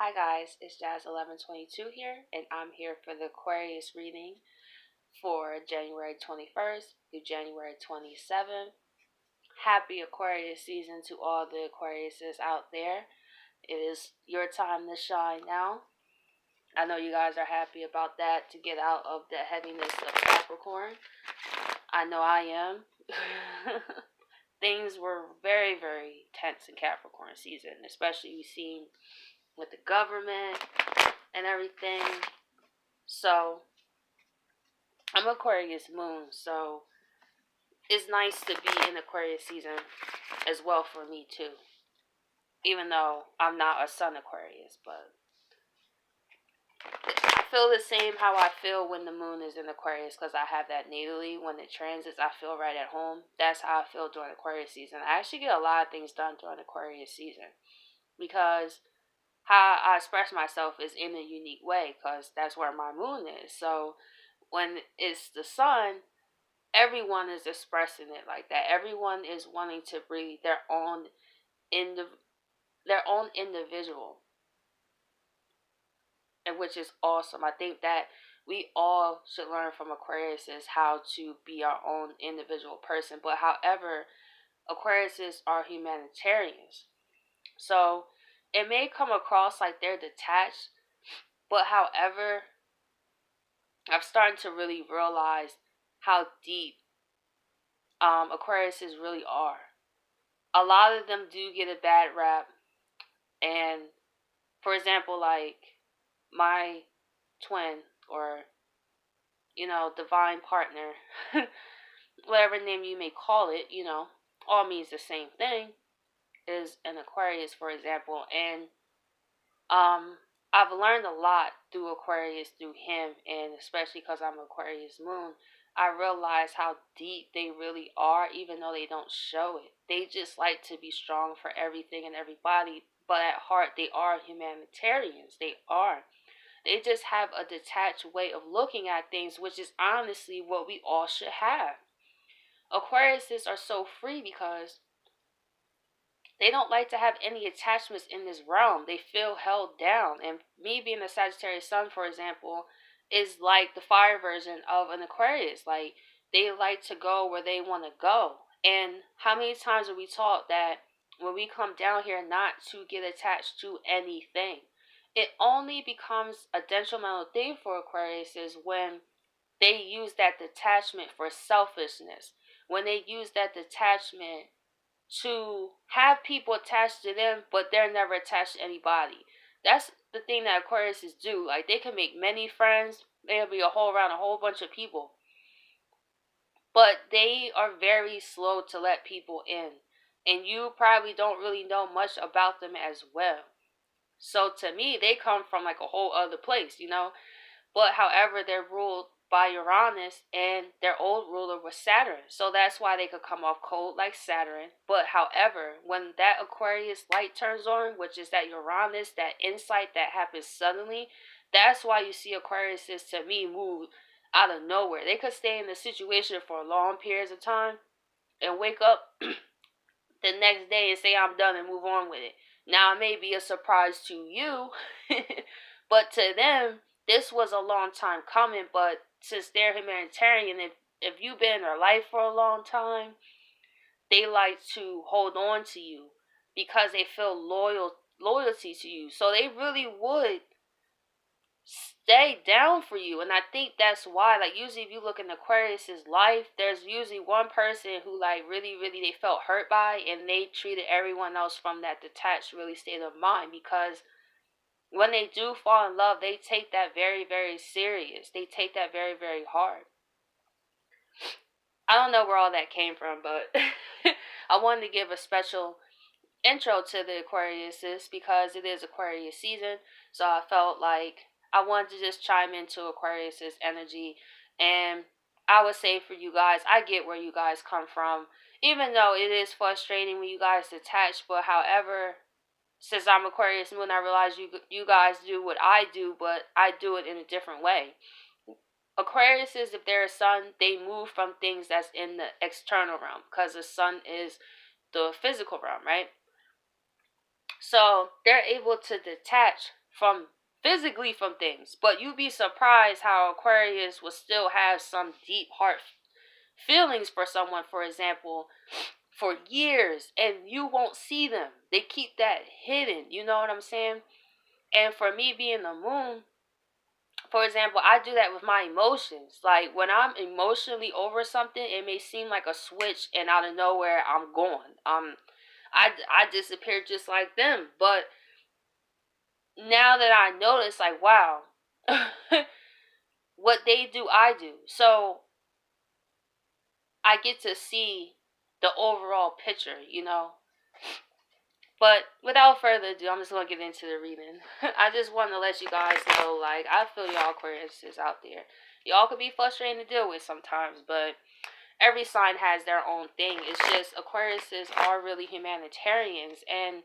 Hi guys, it's Jazz1122 here, and I'm here for the Aquarius reading for January 21st through January 27th. Happy Aquarius season to all the Aquariuses out there. It is your time to shine now. I know you guys are happy about that, to get out of the heaviness of Capricorn. I know I am. Things were very, very tense in Capricorn season, especially we've seen with the government and everything. So I'm Aquarius moon, so it's nice to be in Aquarius season as well for me too. Even though I'm not a sun Aquarius, but I feel the same how I feel when the moon is in Aquarius, because I have that natally. When it transits, I feel right at home. That's how I feel during Aquarius season. I actually get a lot of things done during Aquarius season, because how I express myself is in a unique way, because that's where my moon is. So when it's the sun, everyone is expressing it like that. Everyone is wanting to breathe their own individual, and which is awesome. I think that we all should learn from Aquarius is how to be our own individual person. But however, Aquariuses are humanitarians, so it may come across like they're detached. But however, I'm starting to really realize how deep Aquariuses really are. A lot of them do get a bad rap, and for example, like my twin, or divine partner, whatever name you may call it, all means the same thing, is an Aquarius, for example. And I've learned a lot through Aquarius, through him, and especially because I'm Aquarius moon, I realize how deep they really are, even though they don't show it. They just like to be strong for everything and everybody, but at heart, they are humanitarians. They are. They just have a detached way of looking at things, which is honestly what we all should have. Aquariuses are so free because they don't like to have any attachments in this realm. They feel held down. And me being a Sagittarius sun, for example, is like the fire version of an Aquarius. Like, they like to go where they want to go. And how many times are we taught that when we come down here not to get attached to anything? It only becomes a detrimental thing for Aquarius is when they use that detachment for selfishness. When they use that detachment to have people attached to them, but they're never attached to anybody. That's the thing that Aquariuses do. Like, they can make many friends. They'll be around a whole bunch of people. But they are very slow to let people in. And you probably don't really know much about them as well. So to me, they come from like a whole other place, But however, they're ruled by Uranus, and their old ruler was Saturn. So that's why they could come off cold like Saturn. But however, when that Aquarius light turns on, which is that Uranus, that insight that happens suddenly, that's why you see Aquariuses, to me, move out of nowhere. They could stay in the situation for long periods of time and wake up the next day and say, I'm done, and move on with it. Now, it may be a surprise to you, but to them, this was a long time coming. But since they're humanitarian, if you've been in their life for a long time, they like to hold on to you because they feel loyalty to you. So they really would stay down for you. And I think that's why, like, usually if you look in Aquarius's life, there's usually one person who, like, really, really they felt hurt by, and they treated everyone else from that detached, really state of mind. Because when they do fall in love, they take that very, very serious. They take that very, very hard. I don't know where all that came from, but I wanted to give a special intro to the Aquariuses because it is Aquarius season. So I felt like I wanted to just chime into Aquarius's energy. And I would say for you guys, I get where you guys come from, even though it is frustrating when you guys detach. But however, since I'm Aquarius moon, I realize you guys do what I do, but I do it in a different way. Aquariuses, if they're a sun, they move from things that's in the external realm, because the sun is the physical realm, right? So they're able to detach from physically from things. But you'd be surprised how Aquarius will still have some deep heart feelings for someone, for example, for years, and you won't see them. They keep that hidden, you know what I'm saying? And for me being the moon, for example, I do that with my emotions. Like when I'm emotionally over something, it may seem like a switch, and out of nowhere, I'm gone. I disappear just like them. But now that I notice, like, wow, what they do, I do. So I get to see the overall picture, you know. But without further ado, I'm just gonna get into the reading. I just want to let you guys know, like, I feel y'all Aquariuses out there. Y'all could be frustrating to deal with sometimes, but every sign has their own thing. It's just Aquariuses are really humanitarians, and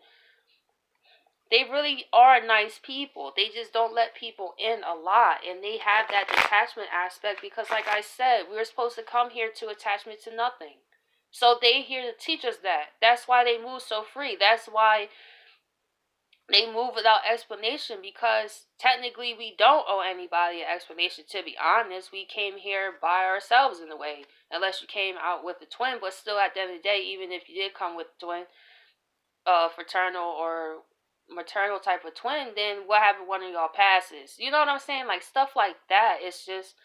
they really are nice people. They just don't let people in a lot, and they have that detachment aspect because, like I said, we were supposed to come here to attachment to nothing. So they here to teach us that. That's why they move so free. That's why they move without explanation, because technically we don't owe anybody an explanation. To be honest, we came here by ourselves in a way, unless you came out with a twin. But still, at the end of the day, even if you did come with a twin, fraternal or maternal type of twin, then what happened when one of y'all passes? You know what I'm saying? Like stuff like that. It's just,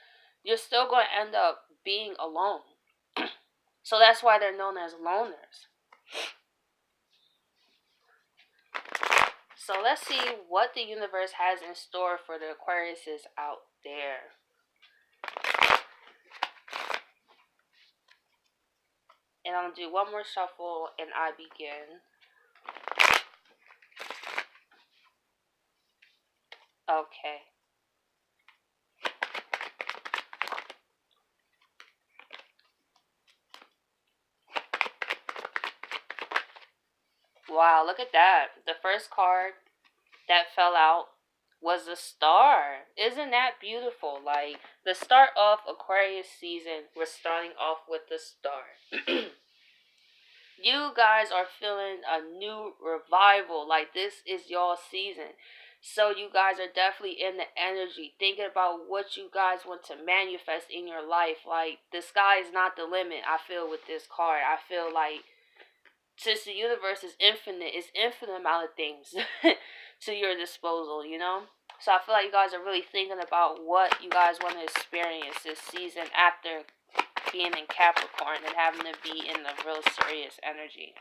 you're still going to end up being alone. So that's why they're known as loners. So let's see what the universe has in store for the Aquariuses out there. And I'm going to do one more shuffle and I begin. Okay. Wow, look at that. The first card that fell out was a star. Isn't that beautiful? Like, the start of Aquarius season, we're starting off with the star. You guys are feeling a new revival. Like, this is y'all season. So you guys are definitely in the energy, thinking about what you guys want to manifest in your life. Like, the sky is not the limit, I feel, with this card. I feel like, since the universe is infinite, it's infinite amount of things to your disposal, you know? So I feel like you guys are really thinking about what you guys want to experience this season after being in Capricorn and having to be in the real serious energy.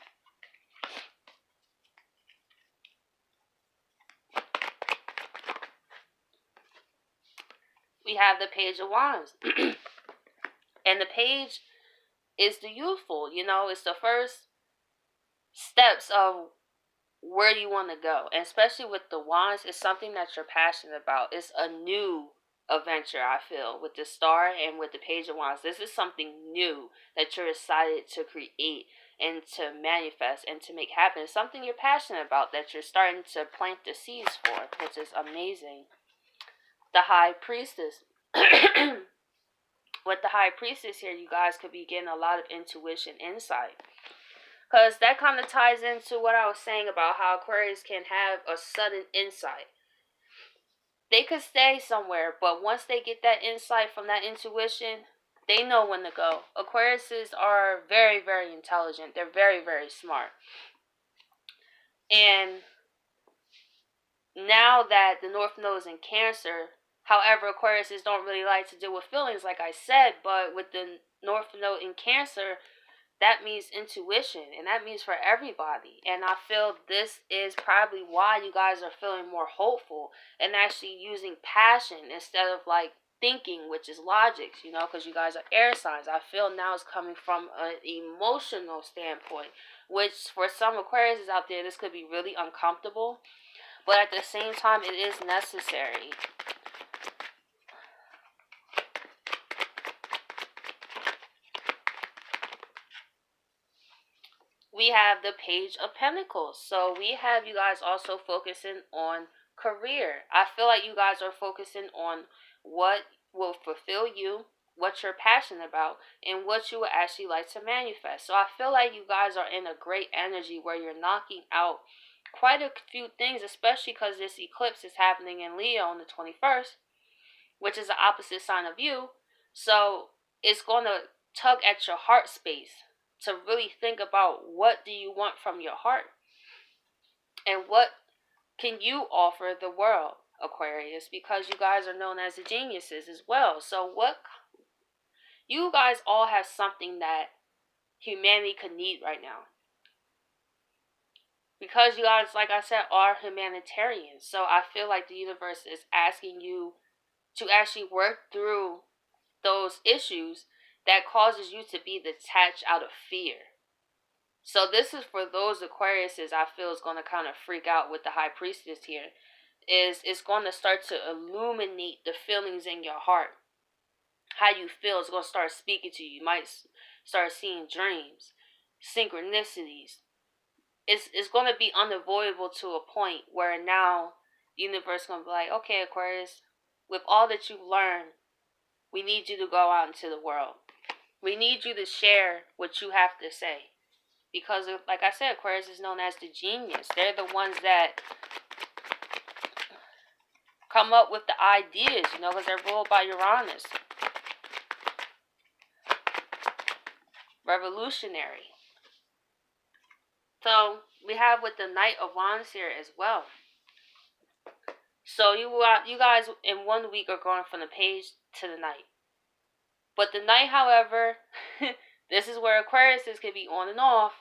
We have the Page of Wands. And the page is the youthful, you know, it's the first steps of where you want to go. And especially with the wands, it's something that you're passionate about. It's a new adventure, I feel, with the star and with the Page of Wands. This is something new that you're excited to create and to manifest and to make happen. It's something you're passionate about that you're starting to plant the seeds for, which is amazing. The High Priestess. With the High Priestess here, you guys could be getting a lot of intuition, insight. Because that kind of ties into what I was saying about how Aquarius can have a sudden insight. They could stay somewhere, but once they get that insight from that intuition, they know when to go. Aquariuses are very, very intelligent. They're very, very smart. And now that the North Node is in Cancer, however, Aquariuses don't really like to deal with feelings, like I said, but with the North Node in Cancer, that means intuition, and that means for everybody. And I feel this is probably why you guys are feeling more hopeful and actually using passion instead of like thinking, which is logics, you know, because you guys are air signs. I feel now it's coming from an emotional standpoint, which for some Aquariuses out there, this could be really uncomfortable, but at the same time, it is necessary. We have the Page of Pentacles. So we have you guys also focusing on career. I feel like you guys are focusing on what will fulfill you, what you're passionate about, and what you would actually like to manifest. So I feel like you guys are in a great energy where you're knocking out quite a few things, especially because this eclipse is happening in Leo on the 21st, which is the opposite sign of you. So it's going to tug at your heart space to really think about what do you want from your heart and what can you offer the world, Aquarius, because you guys are known as the geniuses as well. So what you guys all have something that humanity could need right now. Because you guys, like I said, are humanitarians. So I feel like the universe is asking you to actually work through those issues that causes you to be detached out of fear. So this is for those Aquariuses I feel is going to kind of freak out with the High Priestess here. Is it's going to start to illuminate the feelings in your heart. How you feel is going to start speaking to you. You might start seeing dreams, synchronicities. It's going to be unavoidable to a point where now the universe is going to be like, okay, Aquarius, with all that you've learned, we need you to go out into the world. We need you to share what you have to say. Because, like I said, Aquarius is known as the genius. They're the ones that come up with the ideas, because they're ruled by Uranus. Revolutionary. So, we have with the Knight of Wands here as well. So, you guys in 1 week are going from the Page to the Knight. But the Knight, however, this is where Aquariuses can be on and off.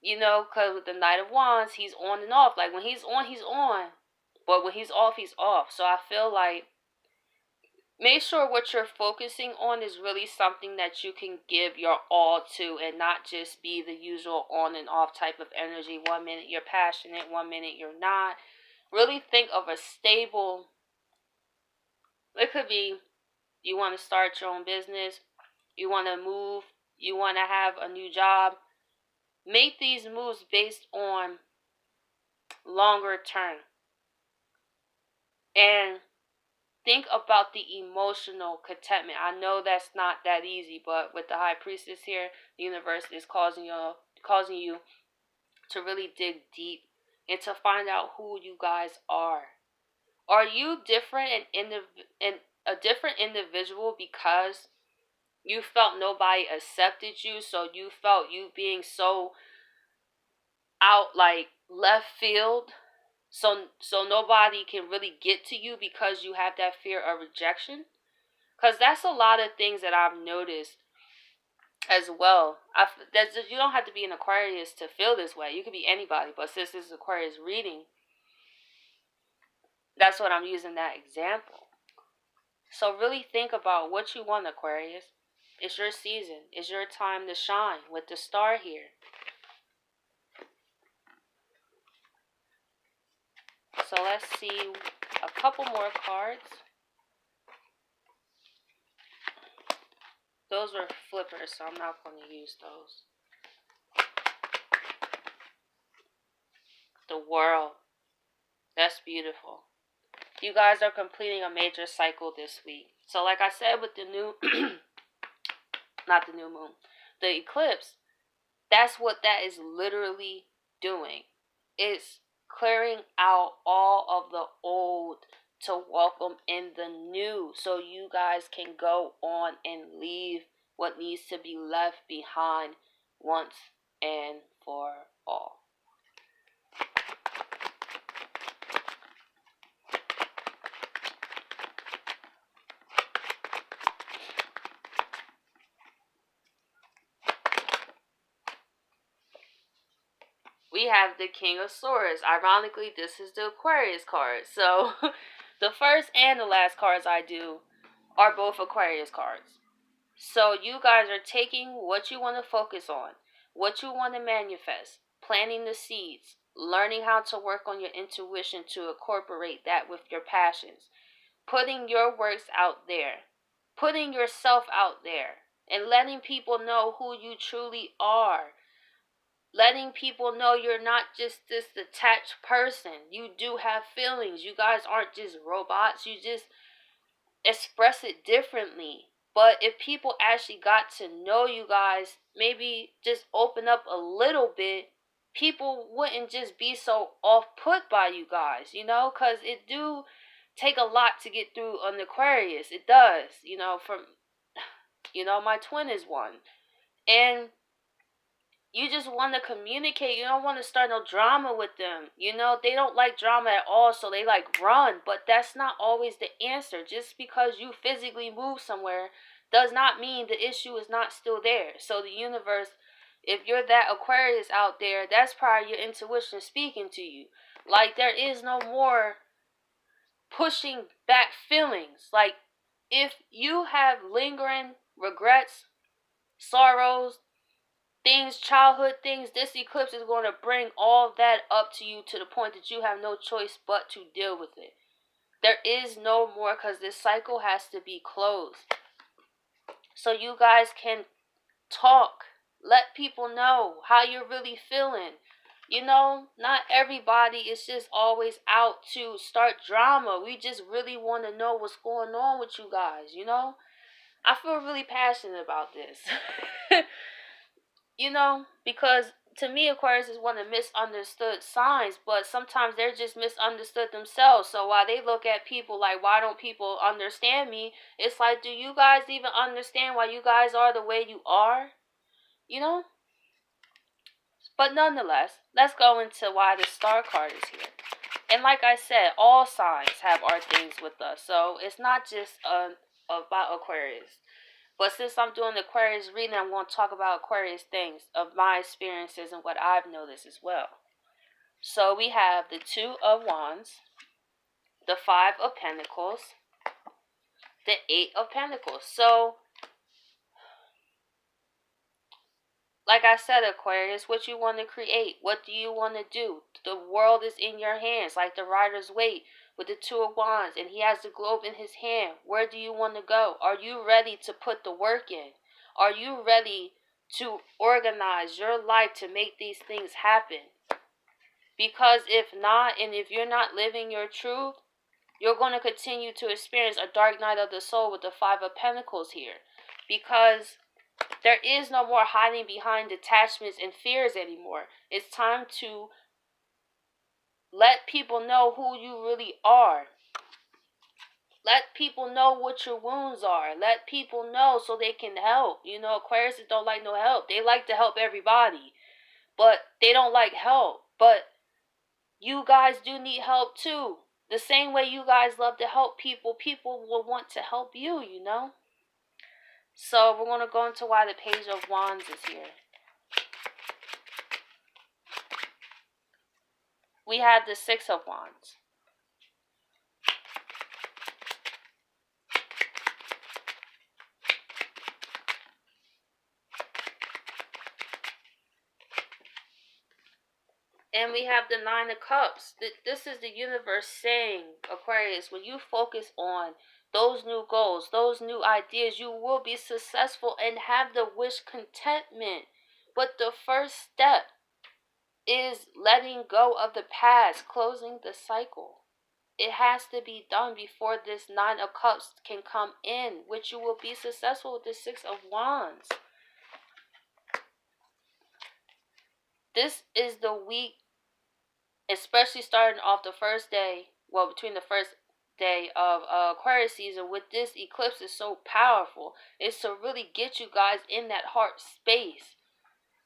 Because with the Knight of Wands, he's on and off. Like, when he's on, he's on. But when he's off, he's off. So I feel like, make sure what you're focusing on is really something that you can give your all to and not just be the usual on and off type of energy. 1 minute you're passionate, 1 minute you're not. Really think of a stable, it could be you want to start your own business, you want to move, you want to have a new job. Make these moves based on longer term. And think about the emotional contentment. I know that's not that easy, but with the High Priestess here, the universe is causing you to really dig deep and to find out who you guys are. Are you different and a different individual because you felt nobody accepted you, so you felt you being so out, like left field, so nobody can really get to you because you have that fear of rejection? Because that's a lot of things that I've noticed as well. You don't have to be an Aquarius to feel this way. You could be anybody, but since this is Aquarius reading, that's what I'm using that example. So really think about what you want, Aquarius. It's your season. It's your time to shine with the star here. So let's see a couple more cards. Those were flippers, so I'm not going to use those. The World. That's beautiful. You guys are completing a major cycle this week. So like I said with the new, not the new moon, the eclipse, that's what that is literally doing. It's clearing out all of the old to welcome in the new, so you guys can go on and leave what needs to be left behind once and for all. We have the King of Swords. Ironically, this is the Aquarius card. So, the first and the last cards I do are both Aquarius cards. So, you guys are taking what you want to focus on, what you want to manifest, planting the seeds, learning how to work on your intuition to incorporate that with your passions, putting your works out there, putting yourself out there, and letting people know who you truly are. Letting people know you're not just this detached person. You do have feelings. You guys aren't just robots. You just express it differently. But if people actually got to know you guys, maybe just open up a little bit, people wouldn't just be so off put by you guys, because it do take a lot to get through an Aquarius. It does, from, my twin is one. And you just want to communicate. You don't want to start no drama with them. They don't like drama at all, so they like run. But that's not always the answer. Just because you physically move somewhere does not mean the issue is not still there. So the universe, if you're that Aquarius out there, that's probably your intuition speaking to you. Like, there is no more pushing back feelings. Like, if you have lingering regrets, sorrows, things, childhood things, this eclipse is going to bring all that up to you to the point that you have no choice but to deal with it. There is no more, because this cycle has to be closed. So you guys can talk. Let people know how you're really feeling. Not everybody is just always out to start drama. We just really want to know what's going on with you guys, I feel really passionate about this. Because to me, Aquarius is one of the misunderstood signs, but sometimes they're just misunderstood themselves. So while they look at people like, why don't people understand me? It's like, do you guys even understand why you guys are the way you are? But nonetheless, let's go into why the star card is here. And like I said, all signs have our things with us. So it's not just about Aquarius. But since I'm doing the Aquarius reading, I'm going to talk about Aquarius things of my experiences and what I've noticed as well. So we have the Two of Wands, the Five of Pentacles, the Eight of Pentacles. So, like I said, Aquarius, what you want to create, what do you want to do? The world is in your hands, like the Rider's Waite with the Two of Wands, and he has the globe in his hand. Where do you want to go? Are you ready to put the work in? Are you ready to organize your life to make these things happen? Because if not, and if you're not living your truth, you're going to continue to experience a dark night of the soul with the Five of Pentacles here. Because there is no more hiding behind detachments and fears anymore. It's time to let people know who you really are. Let people know what your wounds are. Let people know so they can help. Aquarius don't like no help. They like to help everybody, but they don't like help. But you guys do need help too. The same way you guys love to help people, people will want to help you, So we're going to go into why the Page of Wands is here. We have the Six of Wands. And we have the Nine of Cups. This is the universe saying, Aquarius, when you focus on those new goals, those new ideas, you will be successful and have the wish contentment. But the first step is letting go of the past, closing the cycle. It has to be done before this Nine of Cups can come in, which you will be successful with the Six of Wands. This is the week, especially starting off the first day, between the first day of Aquarius season with this eclipse is so powerful. It's to really get you guys in that heart space.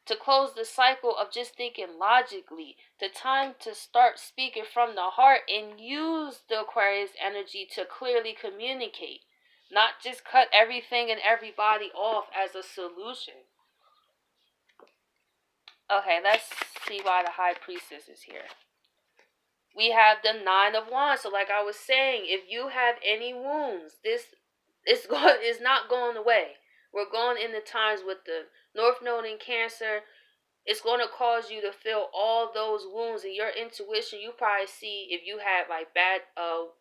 To close the cycle of just thinking logically. The time to start speaking from the heart and use the Aquarius energy to clearly communicate. Not just cut everything and everybody off as a solution. Okay, let's see why the High Priestess is here. We have the Nine of Wands. So like I was saying, if you have any wounds, this is not going away. We're going into times with the North Node in Cancer. It's going to cause you to feel all those wounds in your intuition. You probably see if you had like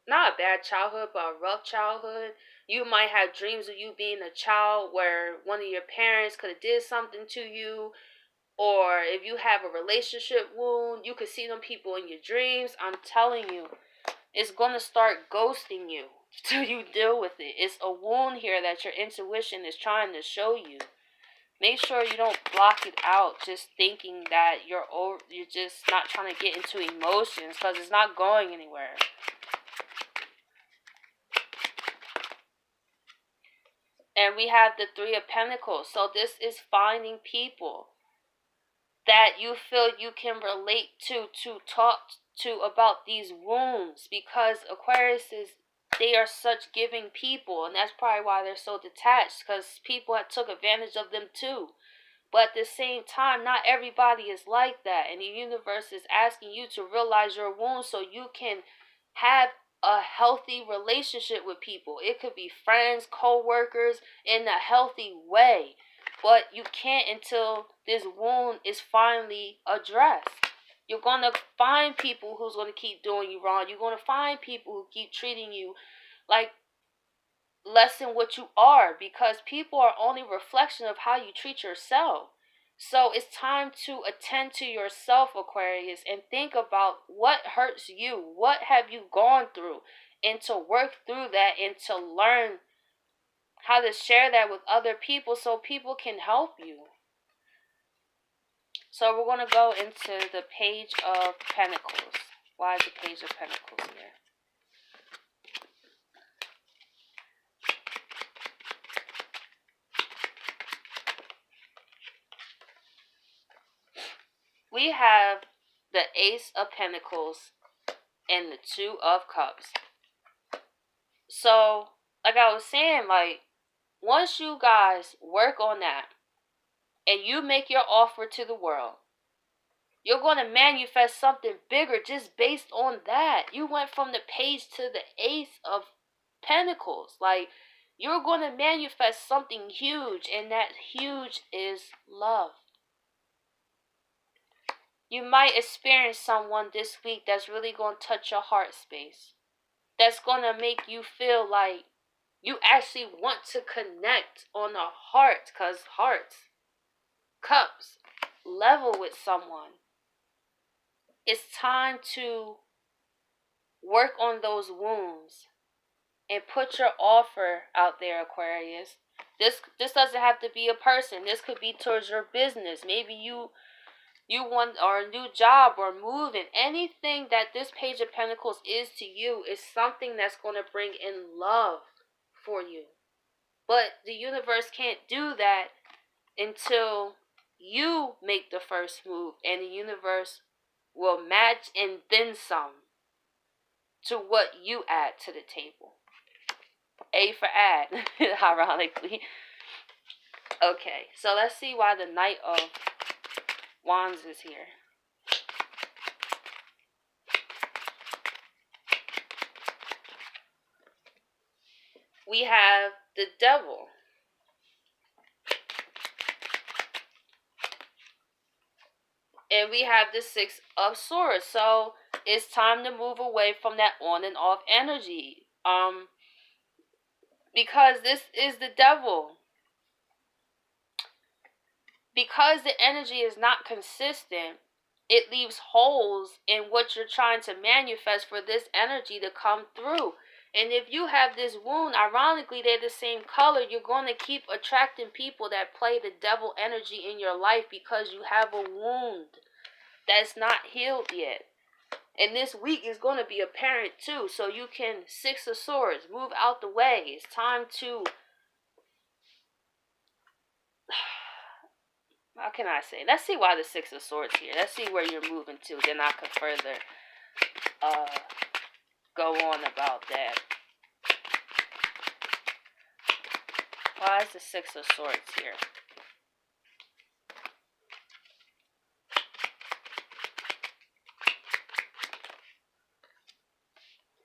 not a bad childhood, but a rough childhood. You might have dreams of you being a child where one of your parents could have did something to you. Or if you have a relationship wound, you could see them people in your dreams. I'm telling you, it's going to start ghosting you till you deal with it. It's a wound here that your intuition is trying to show you. Make sure you don't block it out just thinking that you're just not trying to get into emotions, because it's not going anywhere. And we have the Three of Pentacles. So this is finding people that you feel you can relate to talk to about these wounds, because Aquarius they are such giving people, and that's probably why they're so detached, because people had took advantage of them too. But at the same time, not everybody is like that, and the universe is asking you to realize your wounds so you can have a healthy relationship with people. It could be friends, co-workers, in a healthy way. But you can't until this wound is finally addressed. You're going to find people who's going to keep doing you wrong. You're going to find people who keep treating you like less than what you are, because people are only a reflection of how you treat yourself. So it's time to attend to yourself, Aquarius, and think about what hurts you. What have you gone through? And to work through that and to learn how to share that with other people so people can help you. So we're going to go into the Page of Pentacles. Why is the Page of Pentacles here? We have the Ace of Pentacles and the Two of Cups. So, like I was saying, like, once you guys work on that and you make your offer to the world, you're going to manifest something bigger just based on that. You went from the Page to the Ace of Pentacles. Like, you're going to manifest something huge, and that huge is love. You might experience someone this week that's really going to touch your heart space. That's going to make you feel like you actually want to connect on the heart, because hearts, cups, level with someone. It's time to work on those wounds and put your offer out there, Aquarius. This doesn't have to be a person. This could be towards your business. Maybe you want or a new job or moving. Anything that this Page of Pentacles is to you is something that's going to bring in love for you. But the universe can't do that until you make the first move, and the universe will match and then some to what you add to the table. A for add, ironically. Okay, so let's see why the Knight of Wands is here. We have the Devil. And we have the Six of Swords. So it's time to move away from that on and off energy. Because this is the Devil. Because the energy is not consistent, it leaves holes in what you're trying to manifest for this energy to come through. And if you have this wound, ironically, they're the same color, you're going to keep attracting people that play the devil energy in your life because you have a wound that's not healed yet. And this week is going to be apparent too. So you can, Six of Swords, move out the way. It's time to, how can I say? Let's see why the Six of Swords here. Let's see where you're moving to. Then I can further go on about that. Why is the Six of Swords here?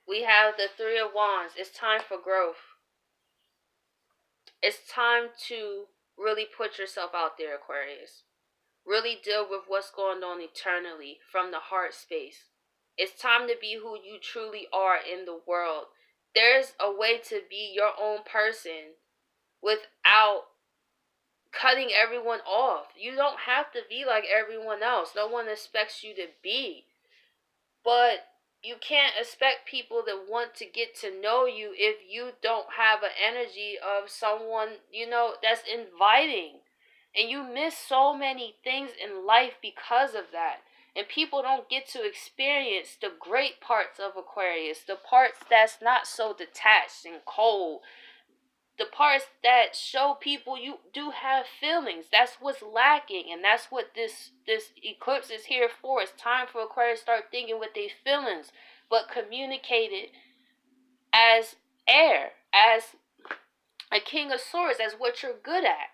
We have the Three of Wands. It's time for growth. It's time to really put yourself out there, Aquarius. Really deal with what's going on eternally from the heart space. It's time to be who you truly are in the world. There's a way to be your own person without cutting everyone off. You don't have to be like everyone else. No one expects you to be. But you can't expect people to want to get to know you if you don't have an energy of someone, that's inviting. And you miss so many things in life because of that. And people don't get to experience the great parts of Aquarius, the parts that's not so detached and cold, the parts that show people you do have feelings. That's what's lacking, and that's what this eclipse is here for. It's time for Aquarius to start thinking with their feelings, but communicate it as air, as a King of Swords, as what you're good at.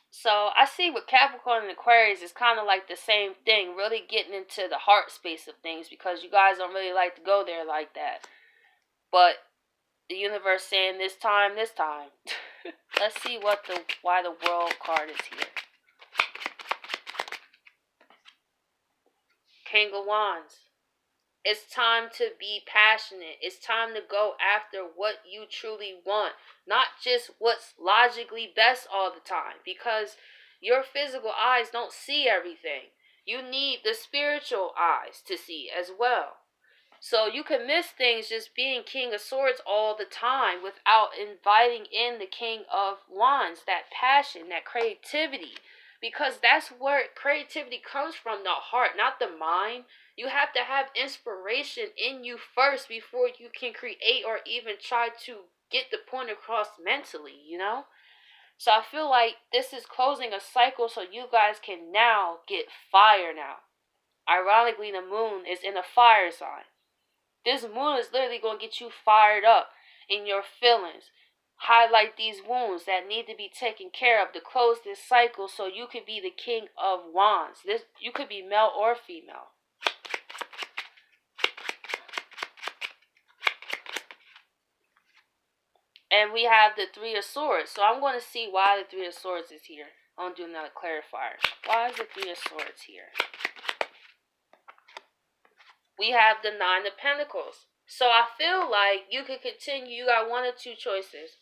So I see with Capricorn and Aquarius, it's kind of like the same thing, really getting into the heart space of things, because you guys don't really like to go there like that. But the universe saying this time. Let's see why the World card is here. King of Wands. It's time to be passionate. It's time to go after what you truly want, not just what's logically best all the time, because your physical eyes don't see everything. You need the spiritual eyes to see as well. So you can miss things just being King of Swords all the time without inviting in the King of Wands, that passion, that creativity. Because that's where creativity comes from, the heart, not the mind. You have to have inspiration in you first before you can create or even try to get the point across mentally, you know? So I feel like this is closing a cycle so you guys can now get fire now. Ironically, the moon is in a fire sign. This moon is literally going to get you fired up in your feelings. Highlight these wounds that need to be taken care of to close this cycle so you could be the King of Wands. You could be male or female. And we have the Three of Swords. So I'm going to see why the Three of Swords is here. I'm going to do another clarifier. Why is the Three of Swords here? We have the Nine of Pentacles. So I feel like you could continue. You got one or two choices.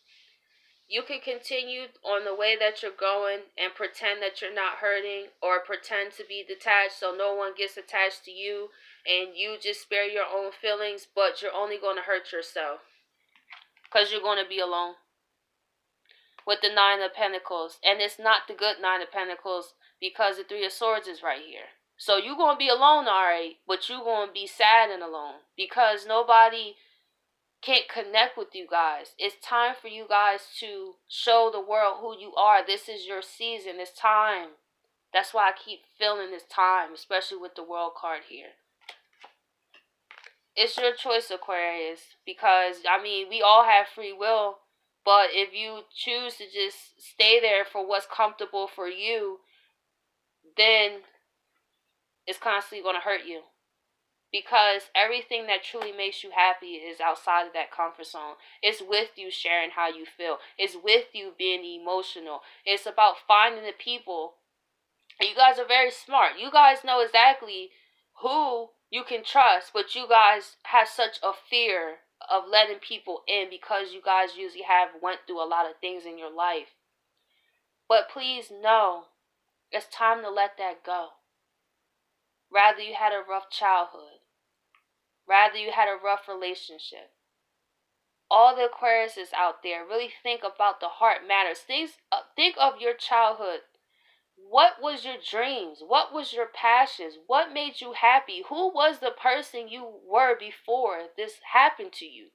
You can continue on the way that you're going and pretend that you're not hurting, or pretend to be detached so no one gets attached to you and you just spare your own feelings, but you're only going to hurt yourself because you're going to be alone with the Nine of Pentacles. And it's not the good Nine of Pentacles because the Three of Swords is right here. So you're going to be alone, alright, but you're going to be sad and alone because nobody can't connect with you guys. It's time for you guys to show the world who you are. This is your season. It's time. That's why I keep feeling this time, especially with the World card here. It's your choice, Aquarius, because, I mean, we all have free will, but if you choose to just stay there for what's comfortable for you, then it's constantly going to hurt you. Because everything that truly makes you happy is outside of that comfort zone. It's with you sharing how you feel. It's with you being emotional. It's about finding the people. And you guys are very smart. You guys know exactly who you can trust, but you guys have such a fear of letting people in because you guys usually have went through a lot of things in your life. But please know, it's time to let that go. Rather you had a rough childhood. Rather you had a rough relationship. All the Aquariuses out there, really think about the heart matters. Think of your childhood. What was your dreams? What was your passions? What made you happy? Who was the person you were before this happened to you?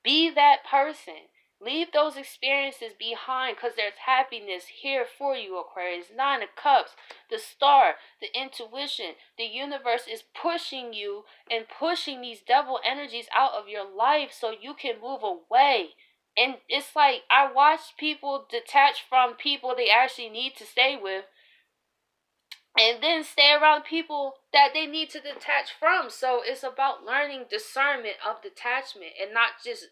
Be that person. Leave those experiences behind because there's happiness here for you, Aquarius. Nine of Cups, the star, the intuition. The universe is pushing you and pushing these devil energies out of your life so you can move away. And it's like I watch people detach from people they actually need to stay with and then stay around people that they need to detach from. So it's about learning discernment of detachment and not just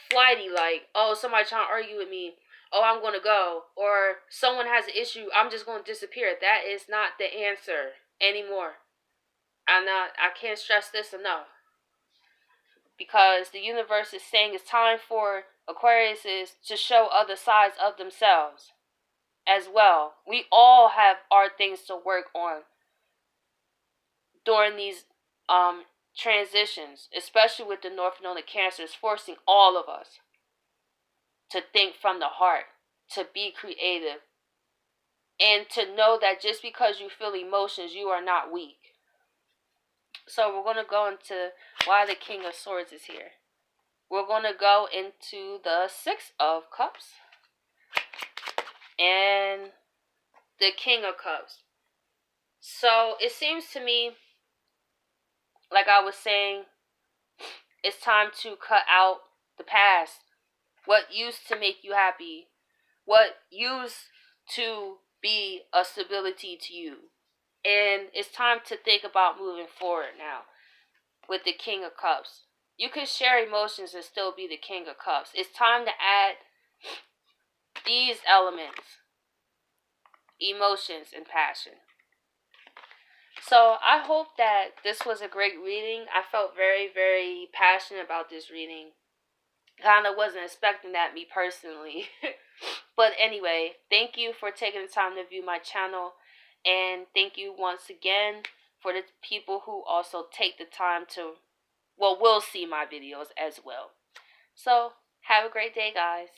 flighty, like, oh, somebody trying to argue with me, oh, I'm going to go, or someone has an issue, I'm just going to disappear. That is not the answer anymore. I can't stress this enough, because the universe is saying it's time for Aquariuses to show other sides of themselves as well. We all have our things to work on during these transitions, especially with the North Node of Cancer. It's forcing all of us to think from the heart, to be creative, and to know that just because you feel emotions, you are not weak. So we're going to go into why the King of Swords is here. We're going to go into the Six of Cups and the King of Cups. So it seems to me, like I was saying, it's time to cut out the past. What used to make you happy, what used to be a stability to you. And it's time to think about moving forward now with the King of Cups. You can share emotions and still be the King of Cups. It's time to add these elements: emotions and passion. So I hope that this was a great reading. I felt very, very passionate about this reading. Kind of wasn't expecting that, me personally. But anyway, thank you for taking the time to view my channel. And thank you once again for the people who also take the time to, well, will see my videos as well. So, have a great day, guys.